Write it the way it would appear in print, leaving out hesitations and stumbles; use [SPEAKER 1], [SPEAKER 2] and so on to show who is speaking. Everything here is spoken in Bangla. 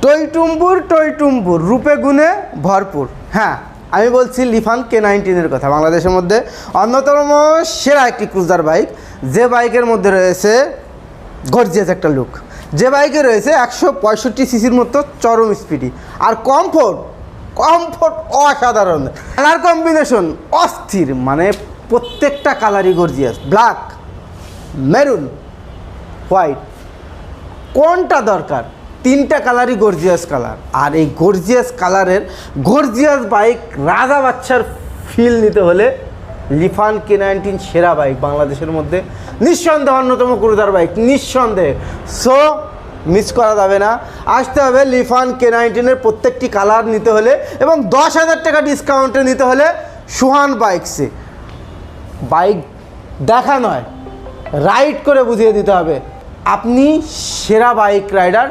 [SPEAKER 1] টইটুম্বুর রূপে গুণে ভরপুর। হ্যাঁ, আমি বলছি লিফান K19-এর কথা। বাংলাদেশের মধ্যে অন্যতম সেরা একটি ক্রুজার বাইক, যে বাইকের মধ্যে রয়েছে গর্জিয়াস একটা লুক, যে বাইকে রয়েছে 165 সিসির মতো চরম স্পিডি, আর কমফোর্ট অসাধারণ। কালার কম্বিনেশন অস্থির, মানে প্রত্যেকটা কালারই গর্জিয়াস। ব্ল্যাক, মেরুন, হোয়াইট, কোনটা দরকার? তিনটা কালারই গর্জিয়াস কালার। আর এই গর্জিয়াস কালারের গর্জিয়াস বাইক রাজা বাচ্চার ফিল নিতে হলে লিফান K19 সেরা বাইক বাংলাদেশের মধ্যে, নিঃসন্দেহে অন্যতম ক্রুজার বাইক, নিঃসন্দেহে। সো মিস করা যাবে না, আসতে হবে লিফান K19-এর প্রত্যেকটি কালার নিতে হলে, এবং 10,000 টাকা ডিসকাউন্টে নিতে হলে সুহান বাইকসে। বাইক দেখা নয়, রাইড করে বুঝিয়ে দিতে হবে আপনি সেরা বাইক রাইডার।